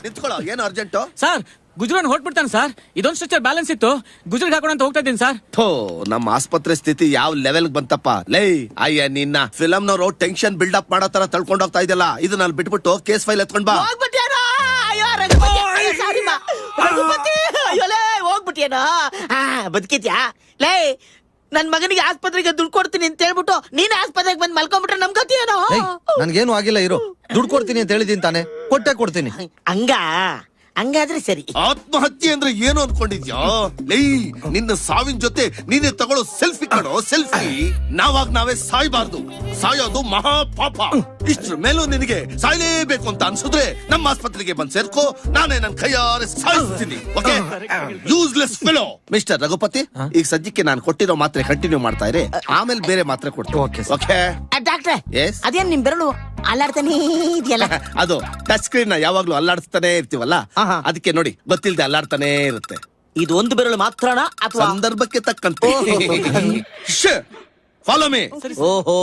ನಿಂತ್ಕೊಳ್ಳೋ, ಏನು urgent? Sir ಗುಜರಾನ್ ಹೊಟ್ಬಿಡ್ತಾನೆ ಸರ್. ಇದೊಂದು ಸ್ಟ್ರೆಚರ್ ಬ್ಯಾಲೆನ್ಸ್ ಇತ್ತು, ಗುಜರಾತ್ ಹಾಕೋಣ ಅಂತ ಹೋಗ್ತಾ ಇದ್ದೀನಿ ಸರ್. ಥೋ, ನಮ್ಮ ಆಸ್ಪತ್ರೆ ಸ್ಥಿತಿ ಯಾವ ಲೆವೆಲ್ ಬಂತಪ್ಪ. ಲೈ ಅಯ್ಯ ನಿನ್ನ ಫಿಲಂನವ್ರು ಟೆನ್ಷನ್ ಬಿಲ್ಡಪ್ ಮಾಡೋ ತರ ತಳ್ಕೊಂಡ್ ಹೋಗ್ತಾ ಇದೆಯಲ್ಲ, ಇದನ್ನ ಬಿಟ್ಬಿಟ್ಟು ಕೇಸ್ ಫೈಲ್ ಎತ್ಕೊಂಡ್ ಬಾ. ಹೋಗ್ಬಿಟ್ಟಿಯೇನೋ, ಬದುಕಿದ್ಯಾ? ಲೇ, ನನ್ ಮಗನಿಗೆ ಆಸ್ಪತ್ರೆಗೆ ದುಡ್ಡು ಕೊಡ್ತೀನಿ ಅಂತ ಹೇಳ್ಬಿಟ್ಟು ನೀನ್ ಆಸ್ಪತ್ರೆಗೆ ಬಂದ್ ಮಲ್ಕೊಂಡ್ಬಿಟ್ರೆ ನಮ್ ಗತಿಯೇನೋ? ನನ್ಗೇನು ಆಗಿಲ್ಲ, ಇರು. ದುಡ್ಡು ಕೊಡ್ತೀನಿ ಅಂತ ಹೇಳಿದೀನಿ ತಾನೆ, ಕೊಟ್ಟೆ ಕೊಡ್ತೀನಿ. ಹಂಗಾದ್ರೆ ಸರಿ. ಆತ್ಮಹತ್ಯೆ ಅಂದ್ರೆ ಏನು ಅನ್ಕೊಂಡಿದ್ಯಾ? ಲೈ, ನಿನ್ನ ಸಾವಿನ ಜೊತೆ ನೀನೇ ತಗೊಳ್ಳೋ ಸೆಲ್ಫಿ ಕಣೋ, ಸೆಲ್ಫಿ. ನಾವೇ ಸಾಯ್ಬಾರ್ದು, ಸಾಯೋದು ಮಹಾ ಪಾಪ. ಇಷ್ಟ್ರ ಮೇಲೂ ನಿನಗೆ ಸಾಯ್ಲೇಬೇಕು ಅಂತ ಅನ್ಸಿದ್ರೆ ನಮ್ಮ ಆಸ್ಪತ್ರೆಗೆ ಬಂದ್ ಸೇರ್ಕೋ, ನಾನೇ ನನ್ ಕೈಯಾರೆ ಸಾಯಿಸ್ತೀನಿ. Okay? Useless fellow. Mister Raghupati, ಈಗ ಸದ್ಯಕ್ಕೆ ನಾನು ಕೊಟ್ಟಿರೋ ಮಾತ್ರೆ ಕಂಟಿನ್ಯೂ ಮಾಡ್ತಾ ಇರಿ, ಆಮೇಲೆ ಬೇರೆ ಮಾತ್ರೆ ಕೊಡ್ತೀನಿ. ಓಕೆ ಡಾಕ್ಟ್ರೆ? ಎಸ್. ಅದೇನ್ ನಿಮ್ ಬೆರಳು ಅಲ್ಲಾಡ್ತಾನೆ ಇದೆಯಲ್ಲ? ಅದು ಟಚ್ ಸ್ಕ್ರೀನ್ ನ ಯಾವಾಗ್ಲೂ ಅಲ್ಲಾಡಿಸ್ತಾನೆ ಇರ್ತೀವಲ್ಲ, ಅದಕ್ಕೆ ನೋಡಿ ಗೊತ್ತಿಲ್ದೆ ಅಲ್ಲಾಡ್ತಾನೆ ಇರುತ್ತೆ. ಇದು ಒಂದು ಬೆರಳು ಮಾತ್ರನಾ ಅಥವಾ ಸಂದರ್ಭಕ್ಕೆ ತಕ್ಕಂತೆ? Follow me. ಓಹೋ,